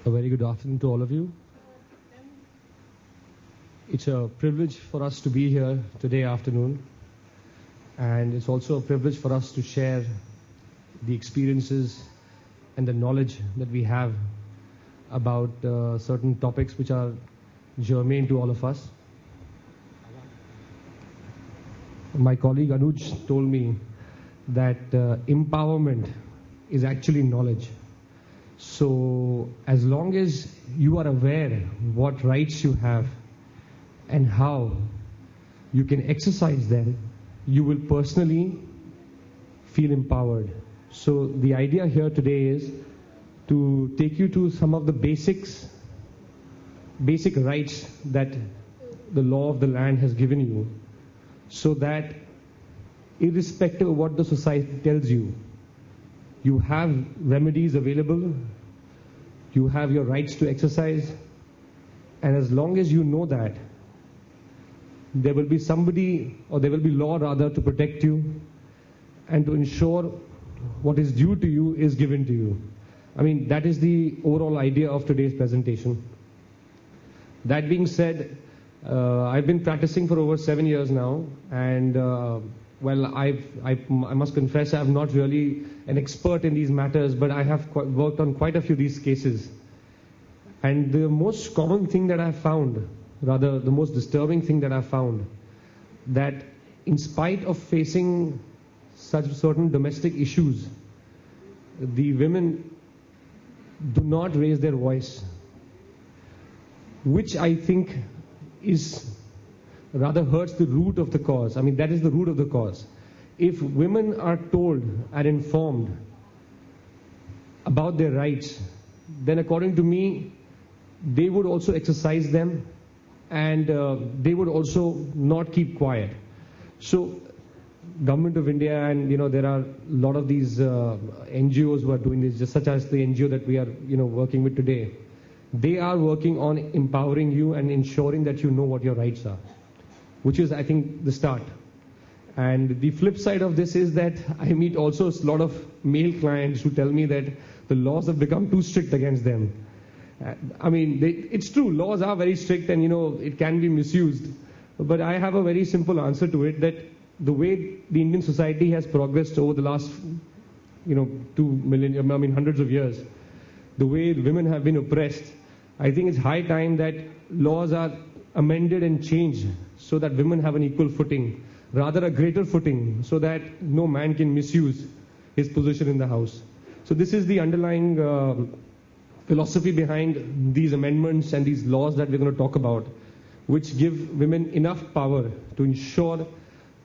A very good afternoon to all of you. It's a privilege for us to be here today afternoon, and it's also a privilege for us to share the experiences and the knowledge that we have about certain topics which are germane to all of us. My colleague Anuj told me that empowerment is actually knowledge. So as long as you are aware what rights you have and how you can exercise them, you will personally feel empowered. So the idea here today is to take you to some of the basic rights that the law of the land has given you, so that irrespective of what the society tells you, you have remedies available, you have your rights to exercise, and as long as you know that, there will be somebody, or there will be law rather, to protect you and to ensure what is due to you is given to you. I mean, that is the overall idea of today's presentation. That being said, I've been practicing for over 7 years now, and well, I must confess I'm not really an expert in these matters, but I have worked on quite a few of these cases. And the most common thing that I've found, rather the most disturbing thing that I've found, that in spite of facing such certain domestic issues, the women do not raise their voice, which I think is rather hurts the root of the cause. I mean, that is the root of the cause. If women are told and informed about their rights, then according to me, they would also exercise them, and they would also not keep quiet. So, Government of India, and there are a lot of these NGOs who are doing this, just such as the NGO that we are working with today. They are working on empowering you and ensuring that you know what your rights are, which is, I think, the start. And the flip side of this is that I meet also a lot of male clients who tell me that the laws have become too strict against them. I mean, it's true, laws are very strict, and it can be misused. But I have a very simple answer to it, that the way the Indian society has progressed over the last 2 million, I mean hundreds of years, the way women have been oppressed, I think it's high time that laws are amended and changed so that women have an equal footing, rather a greater footing, so that no man can misuse his position in the house. So this is the underlying philosophy behind these amendments and these laws that we're going to talk about, which give women enough power to ensure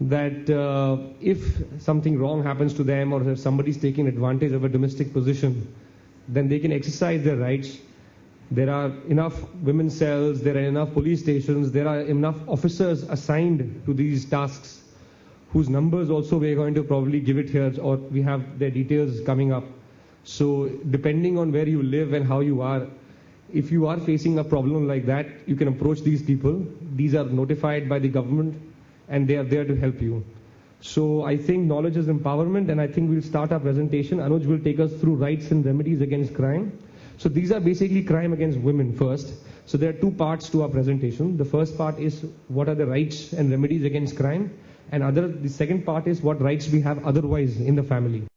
that if something wrong happens to them, or if somebody's taking advantage of a domestic position, then they can exercise their rights. There are enough women's cells, there are enough police stations, there are enough officers assigned to these tasks, whose numbers also we're going to probably give it here, or we have their details coming up. So depending on where you live and how you are, if you are facing a problem like that, you can approach these people. These are notified by the government, and they are there to help you. So I think knowledge is empowerment, and I think we'll start our presentation. Anuj will take us through rights and remedies against crime. So these are basically crime against women first. So there are two parts to our presentation. The first part is what are the rights and remedies against crime, and the second part is what rights we have otherwise in the family.